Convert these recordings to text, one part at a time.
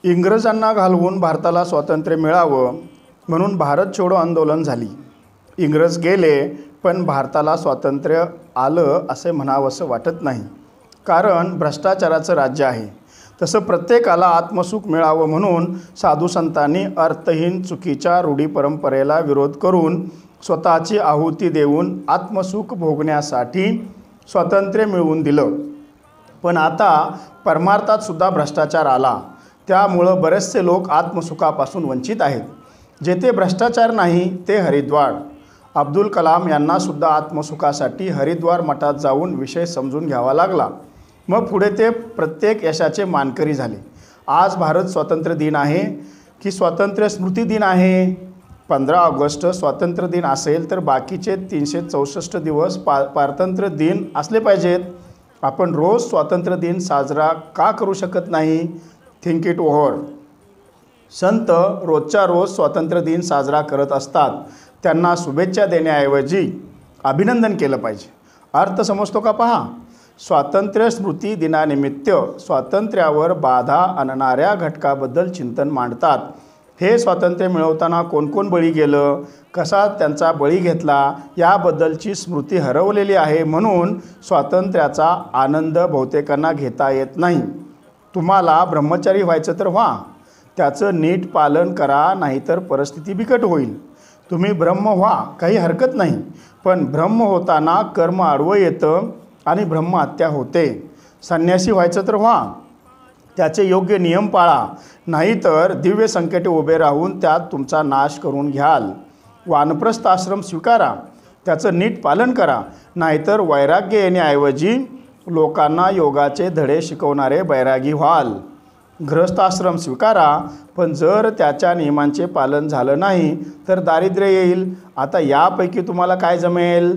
इंग्रजांना घालवून भारताला स्वातंत्र्य मिळावं म्हणून भारत छोडो आंदोलन झाली. इंग्रज गेले पण भारताला स्वातंत्र्य आलं असे म्हणावंसं वाटत नाही, कारण भ्रष्टाचाराचं राज्य आहे. तसं प्रत्येकाला आत्मसुख मिळावं म्हणून साधुसंतांनी अर्थहीन चुकीच्या रूढी परंपरेला विरोध करून स्वतःची आहुती देऊन आत्मसुख भोगण्यासाठी स्वातंत्र्य मिळवून दिलं. पण आता परमार्थात सुद्धा भ्रष्टाचार आला, त्यामुळं बरेचसे लोक आत्मसुखापासून वंचित आहेत. जेथे भ्रष्टाचार नाही ते हरिद्वार. अब्दुल कलाम यांना सुद्धा आत्मसुखासाठी हरिद्वार मठात जाऊन विषय समजून घ्यावा लागला. मग पुढे ते प्रत्येक यशाचे मानकरी झाले. आज भारत स्वातंत्र्य दिन आहे की स्वातंत्र्य स्मृती दिन आहे? 15 ऑगस्ट स्वातंत्र्य दिन असेल तर बाकीचे 364 दिवस पारतंत्र्य दिन असले पाहिजेत. आपण रोज स्वातंत्र्य दिन साजरा का करू शकत नाही? Think it over. संत रोजच्या रोज स्वातंत्र्य दिन साजरा करत असतात. त्यांना शुभेच्छा देण्याऐवजी अभिनंदन केलं पाहिजे. अर्थ समजतो का पहा. स्वातंत्र्य स्मृती दिनानिमित्त स्वातंत्र्यावर बाधा आणणाऱ्या घटकाबद्दल चिंतन मांडतात. हे स्वातंत्र्य मिळवताना कोण कोण बळी गेलं, कसा त्यांचा बळी घेतला याबद्दलची स्मृती हरवलेली आहे, म्हणून स्वातंत्र्याचा आनंद बहुतेकांना घेता येत नाही. तुम्हाला ब्रह्मचारी व्हायचं तर व्हा, त्याचं नीट पालन करा, नाहीतर परिस्थिती बिकट होईल. तुम्ही ब्रह्म व्हा, काही हरकत नाही, पण ब्रह्म होताना कर्म आडवं येतं आणि ब्रह्महत्या होते. संन्यासी व्हायचं तर व्हा, त्याचे योग्य नियम पाळा, नाहीतर दिव्य संकटे उभे राहून त्यात तुमचा नाश करून घ्याल. वानप्रस्थ आश्रम स्वीकारा, त्याचं नीट पालन करा, नाहीतर वैराग्य येण्याऐवजी लोकांना योगाचे धडे शिकवणारे बैरागी व्हाल. गृहस्थाश्रम स्वीकारा, पण जर त्याच्या नियमांचे पालन झालं नाही तर दारिद्र्य येईल. आता यापैकी तुम्हाला काय जमेल,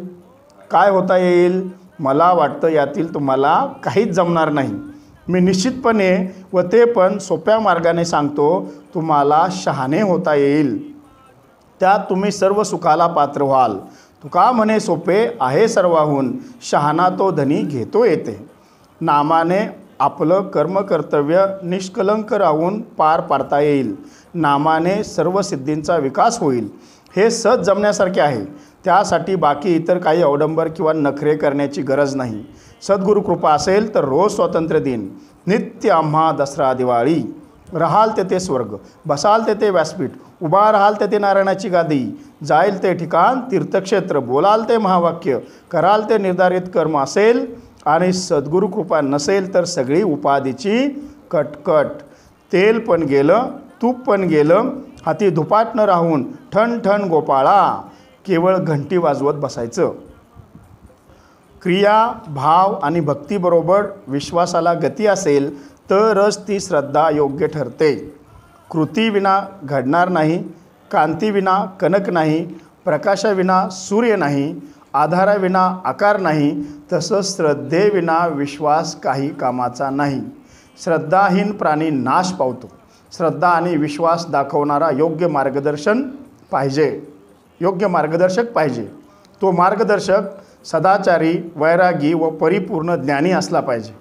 काय होता येईल? मला वाटतं यातील तुम्हाला काहीच जमणार नाही. मी निश्चितपणे व ते पण सोप्या मार्गाने सांगतो, तुम्हाला शहाणे होता येईल. त्यात तुम्ही सर्व सुखाला पात्र व्हाल. तुका म्हणे सोपे आहे सर्वाहून, शहाणा तो धनी घेतो येते. नामाने आपलं कर्मकर्तव्य निष्कलंक राहून पार पाडता येईल. नामाने सर्व सिद्धींचा विकास होईल. हे सहज जमण्यासारखे आहे. त्यासाठी बाकी इतर काही अवडंबर किंवा नखरे करण्याची गरज नाही. सद्गुरू कृपा असेल तर रोज स्वातंत्र्य दिन, नित्य आम्हा दसरा दिवाळी. राहाल तेथे स्वर्ग, बसाल तेथे व्यासपीठ, उभा राहाल तेथे नारायणाची गादी, जाईल ते ठिकाण तीर्थक्षेत्र, बोलाल ते महावाक्य, कराल ते निर्धारित कर्म असेल आणि सद्गुरू कृपा नसेल तर सगळी उपाधीची कटकट. तेल पण गेलं, तूप पण गेलं, हाती धुपाट न राहून ठण ठण गोपाळा, केवळ घंटी वाजवत बसायचं. क्रिया, भाव आणि भक्तीबरोबर विश्वासाला गती असेल तरच ती श्रद्धा योग्य ठरते. कृतीविना घडणार नाही, कांतीविना कनक नाही, प्रकाशाविना सूर्य नाही, आधाराविना आकार नाही, तसंच श्रद्धेविना विश्वास काही कामाचा नाही. श्रद्धाहीन प्राणी नाश पावतो. श्रद्धा आणि विश्वास दाखवणारा योग्य मार्गदर्शक पाहिजे. तो मार्गदर्शक सदाचारी, वैरागी व परिपूर्ण ज्ञानी असला पाहिजे.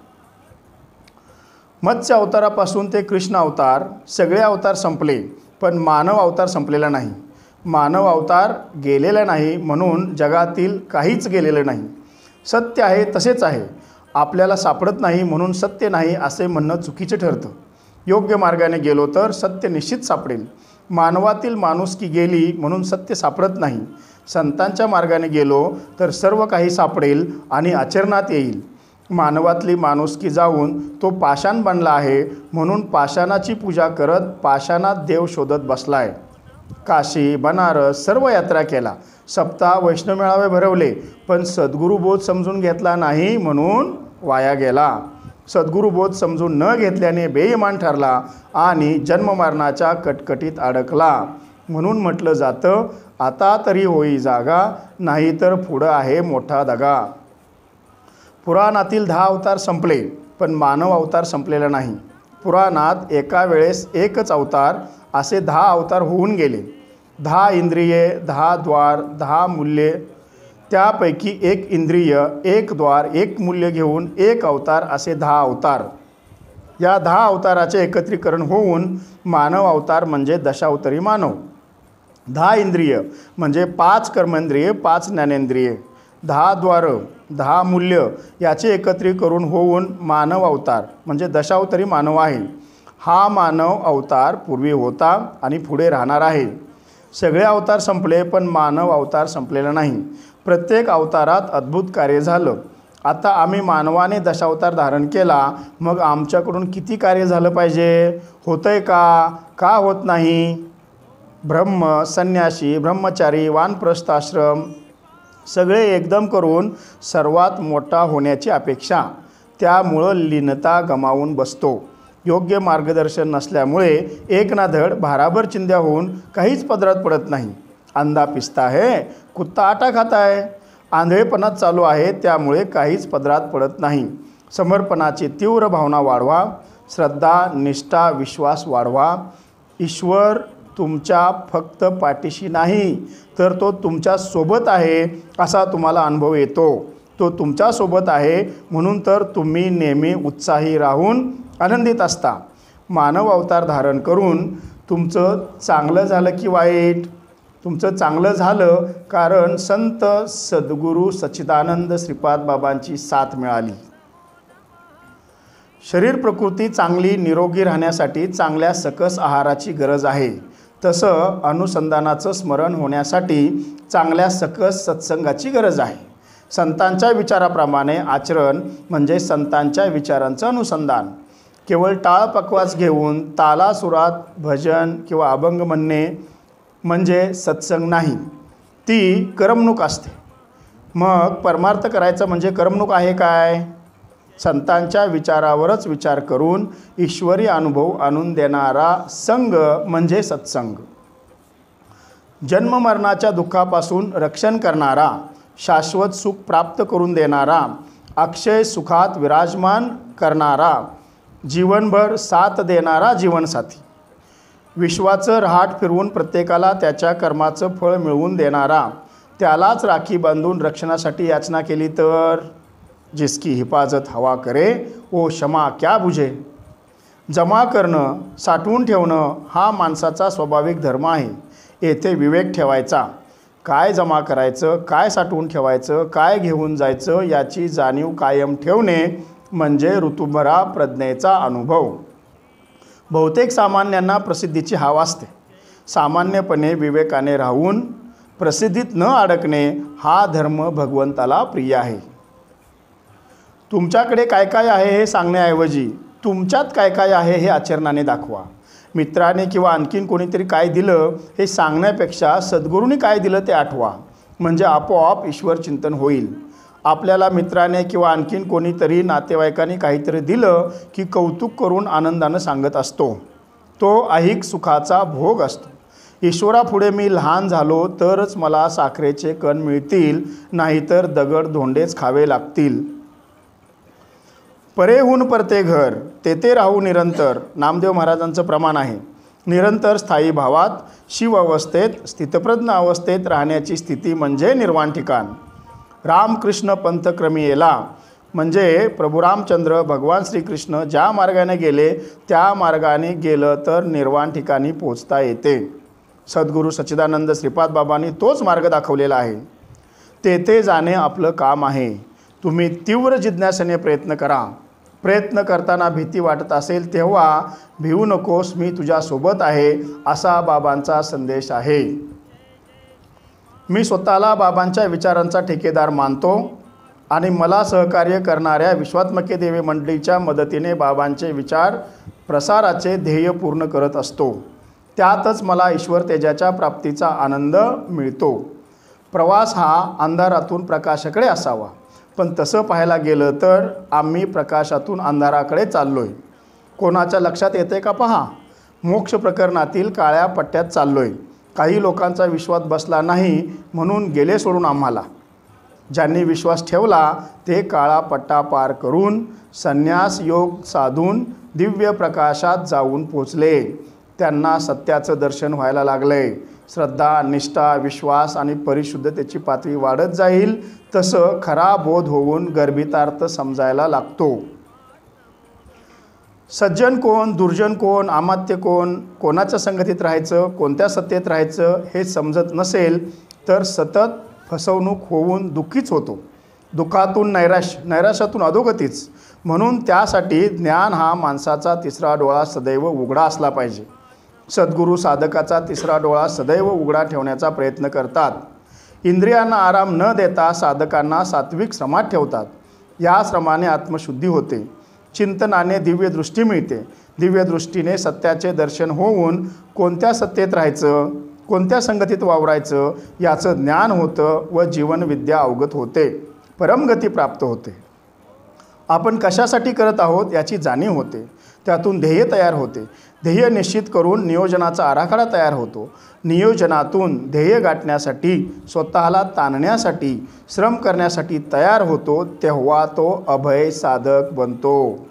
मत्स्य अवतारापासून ते कृष्ण अवतार सगळे अवतार संपले, पण मानव अवतार संपलेला नाही. मानव अवतार गेलेला नाही म्हणून जगातील काहीच गेलेलं नाही. सत्य आहे तसेच आहे. आपल्याला सापडत नाही म्हणून सत्य नाही असे म्हणणं चुकीचं ठरतं. योग्य मार्गाने गेलो तर सत्य निश्चित सापडेल. मानवातील माणुसकी गेली म्हणून सत्य सापडत नाही. संतांच्या मार्गाने गेलो तर सर्व काही सापडेल आणि आचरणात येईल. मानवातली माणुसकी जाऊन तो पाषाण बनला आहे म्हणून पाषाणाची पूजा करत पाषाणात देव शोधत बसलाय. काशी, बनारस सर्व यात्रा केला, सप्ताह वैष्णव मेळावे भरवले, पण सद्गुरुबोध समजून घेतला नाही म्हणून वाया गेला. सद्गुरुबोध समजून न घेतल्याने बेईमान ठरला आणि जन्ममरणाच्या कटकटीत अडकला. म्हणून म्हटलं जातं, आता तरी होई जागा, नाहीतर पुढं आहे मोठा दगा. पुराणातील 10 अवतार संपले, पण मानव अवतार संपलेला नाही. पुराणात एका वेळेस एकच अवतार असे 10 अवतार होऊन गेले. 10 इंद्रिये, 10 द्वार, 10 मूल्ये, त्यापैकी 1 इंद्रिय, 1 द्वार, 1 मूल्य घेऊन 1 अवतार असे 10 अवतार. या 10 अवताराचे एकत्रीकरण होऊन मानव अवतार म्हणजे दशावतारी मानव. 10 इंद्रिय म्हणजे 5 कर्मेंद्रिये, 5 ज्ञानेंद्रिये, 10 द्वार, 10 मूल्य याचे एकत्रीकरण होऊन मानव अवतार म्हणजे दशावतारी मानव आहे. हा मानव अवतार पूर्वी होता आणि पुढे राहणार आहे. सगळे अवतार संपले पण मानव अवतार संपलेला नाही. प्रत्येक अवतारात अद्भुत कार्य झालं. आता आम्ही मानवाने दशावतार धारण केला, मग आमच्याकडून किती कार्य झालं पाहिजे? होतंय का होत नाही? ब्रह्म, संन्यासी, ब्रह्मचारी, वानप्रस्थाश्रम सगळे एकदम करून सर्वात मोठा होण्याची अपेक्षा, त्यामुळं लीनता गमावून बसतो. योग्य मार्गदर्शन नसल्यामुळे एक ना धड भाराभर चिंध्या होऊन काहीच पदरात पडत नाही. अंधा पिस्ता है, कुत्ता आटा खाता है. आंधळेपणात चालू आहे, त्यामुळे काहीच पदरात पडत नाही. समर्पणाची तीव्र भावना वाढवा. श्रद्धा, निष्ठा, विश्वास वाढवा. ईश्वर तुमच्या फक्त पाठीशी नाही तर तो तुमच्या सोबत आहे असा तुम्हाला अनुभव येतो. तो तुमच्यासोबत आहे म्हणून तर तुम्ही नेहमी उत्साही राहून आनंदित असता. मानव अवतार धारण करून तुमचं चांगलं झालं की वाईट? तुमचं चांगलं झालं, कारण संत सद्गुरू सच्चिदानंद श्रीपाद बाबांची साथ मिळाली. शरीर प्रकृती चांगली निरोगी राहण्यासाठी चांगल्या सकस आहाराची गरज आहे. तसं अनुसंधानाचं स्मरण होण्यासाठी चांगल्या सकस सत्संगाची गरज आहे. संतांच्या विचाराप्रमाणे आचरण म्हणजे संतांच्या विचारांचं अनुसंधान. केवळ टाळपकवास घेऊन तालासुरात भजन किंवा अभंग म्हणणे म्हणजे सत्संग नाही, ती करमणूक असते. मग परमार्थ करायचं म्हणजे करमणूक आहे काय? संतांच्या विचारावरच विचार करून ईश्वरी अनुभव आणून देणारा संग म्हणजे सत्संग. जन्ममरणाच्या दुःखापासून रक्षण करणारा, शाश्वत सुख प्राप्त करून देणारा, अक्षय सुखात विराजमान करणारा, जीवनभर साथ देणारा जीवनसाथी, विश्वाचं रहाट फिरवून प्रत्येकाला त्याच्या कर्माचं फळ मिळवून देणारा, त्यालाच राखी बांधून रक्षणासाठी याचना केली तर जिसकी हिफाजत हवा करे ओ क्षमा क्या बुझे. जमा करणं, साठवून ठेवणं हा माणसाचा स्वाभाविक धर्म आहे. येथे विवेक ठेवायचा. काय जमा करायचं, काय साठवून ठेवायचं, काय घेऊन जायचं याची जाणीव कायम ठेवणे म्हणजे ऋतुभरा प्रज्ञेचा अनुभव. बहुतेक सामान्यांना प्रसिद्धीची हाव असते. सामान्यपणे विवेकाने राहून प्रसिद्धीत न अडकणे हा धर्म भगवंताला प्रिय आहे. तुमच्याकडे काय काय आहे हे सांगण्याऐवजी तुमच्यात काय काय आहे हे आचरणाने दाखवा. मित्राने किंवा आणखीन कोणीतरी काय दिलं हे सांगण्यापेक्षा सद्गुरूंनी काय दिलं ते आठवा, म्हणजे आपोआप ईश्वर चिंतन होईल. आपल्याला मित्राने किंवा आणखीन कोणीतरी नातेवाईकांनी काहीतरी दिलं की कौतुक करून आनंदानं सांगत असतो. तो ऐहिक सुखाचा भोग असतो. ईश्वरापुढे मी लहान झालो तरच मला साखरेचे कण मिळतील, नाहीतर दगड धोंडेच खावे लागतील. परेहून परते घर, तेथे राहू निरंतर, नामदेव महाराजांचं प्रमाण आहे. निरंतर स्थायी भावात शिव अवस्थेत स्थितप्रज्ञ अवस्थेत राहण्याची स्थिती म्हणजे निर्वाण ठिकाण. रामकृष्ण पंथक्रमी येला म्हणजे प्रभू रामचंद्र भगवान श्रीकृष्ण ज्या मार्गाने गेले त्या मार्गाने गेलं तर निर्वाण ठिकाणी पोचता येते. सद्गुरू सच्चिदानंद श्रीपाद बाबांनी तोच मार्ग दाखवलेला आहे. तेथे जाणे आपलं काम आहे. तुम्ही तीव्र जिज्ञासेने प्रयत्न करा. प्रयत्न करताना भीती वाटत असेल तेव्हा भिवू नकोस, मी तुझ्यासोबत आहे असा बाबांचा संदेश आहे. मी स्वतःला बाबांच्या विचारांचा ठेकेदार मानतो आणि मला सहकार्य करणाऱ्या विश्वात्मके देवी मंडळीच्या मदतीने बाबांचे विचार प्रसाराचे ध्येय पूर्ण करत असतो. त्यातच मला ईश्वर तेजाच्या प्राप्तीचा आनंद मिळतो. प्रवास हा अंधारातून प्रकाशाकडे असावा, पण तसं पाहायला गेलं तर आम्ही प्रकाशातून अंधाराकडे चाललो आहे. कोणाच्या लक्षात येते का पहा, मोक्ष प्रकरणातील काळ्या पट्ट्यात चाललो आहे. काही लोकांचा विश्वास बसला नाही म्हणून गेले सोडून आम्हाला. ज्यांनी विश्वास ठेवला ते काळा पट्टा पार करून संन्यास योग साधून दिव्य प्रकाशात जाऊन पोचले. त्यांना सत्याचं दर्शन व्हायला लागले. श्रद्धा, निष्ठा, विश्वास आणि परिशुद्धतेची पातळी वाढत जाईल तसं खरा बोध होऊन गर्भितार्थ समजायला लागतो. सज्जन कोण, दुर्जन कोण, अमात्य कोण, कोणाच्या संगतीत राहायचं, कोणत्या सत्तेत राहायचं हे समजत नसेल तर सतत फसवणूक होऊन दुःखीच होतो. दुःखातून नैराश्यातून अधोगतीच. म्हणून त्यासाठी ज्ञान हा माणसाचा तिसरा डोळा सदैव उघडा असला पाहिजे. सद्गुरू साधकाचा तिसरा डोळा सदैव उघडा ठेवण्याचा प्रयत्न करतात. इंद्रियांना आराम न देता साधकांना सात्विक श्रमात ठेवतात. या श्रमाने आत्मशुद्धी होते. चिंतनाने दिव्य दृष्टी मिळते. दिव्य दृष्टीने सत्याचे दर्शन होऊन कोणत्या सत्तेत राहायचं, कोणत्या संगतीत वावरायचं याचं ज्ञान होतं व जीवनविद्या अवगत होते. परमगती प्राप्त होते. आपण कशासाठी करत आहोत याची जाणीव होते. त्यातून ध्येय तयार होते. ध्येय निश्चित करून नियोजनाचा आराखडा तयार होतो. नियोजनातून ध्येय गाठण्यासाठी, स्वतःला ताणण्यासाठी, श्रम करण्यासाठी तयार होतो. तेव्हा तो अभय साधक बनतो.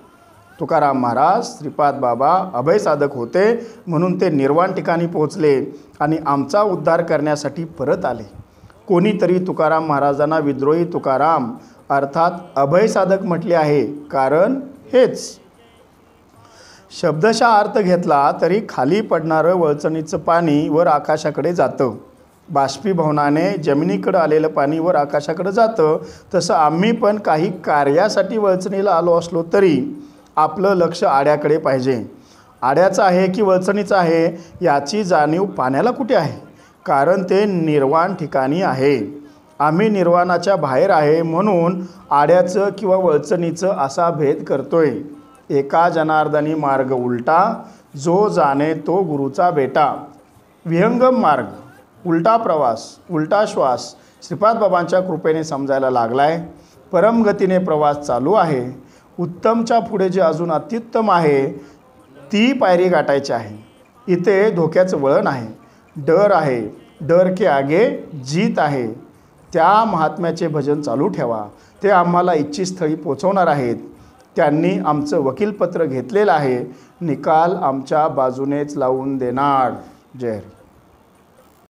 तुकाराम महाराज, श्रीपाद बाबा अभय साधक होते म्हणून ते निर्वाण ठिकाणी पोहोचले आणि आमचा उद्धार करण्यासाठी परत आले. कोणीतरी तुकाराम महाराजांना विद्रोही तुकाराम अर्थात अभय साधक म्हटले आहे. कारण हेच. शब्दशः अर्थ घेतला तरी खाली पडणारं वळचणीचं पाणी वर आकाशाकडे जातं. बाष्पीभवनाने जमिनीकडं आलेलं पाणी वर आकाशाकडे जातं. तसं आम्ही पण काही कार्यासाठी वळचणीला आलो असलो तरी आपलं लक्ष आड्याकडे पाहिजे. आड्याचं आहे की वळचणीचं आहे याची जाणीव पाण्याला कुठे आहे? कारण ते निर्वाण ठिकाणी आहे. आम्ही निर्वाणाच्या बाहेर आहे म्हणून आड्याचं किंवा वळचणीचं असा भेद करतोय. एका जनार्दनी मार्ग उलटा, जो जाणे तो गुरुचा बेटा. विहंगम मार्ग, उलटा प्रवास, उलटा श्वास श्रीपाद बाबांच्या कृपेने समजायला लागलाय. परमगतीने प्रवास चालू आहे. उत्तमच्या पुढे जे अजून अत्युत्तम आहे ती पायरी गाठायची आहे. इथे धोक्याचं वळण आहे, डर आहे. डर के आगे जीत आहे. त्या महात्म्याचे भजन चालू ठेवा. ते आम्हाला इच्छितस्थळी पोचवणार आहेत. त्यांनी आमचं वकीलपत्र घेतलेलं आहे. निकाल आमच्या बाजूनेच लावून देणार. जय हरी.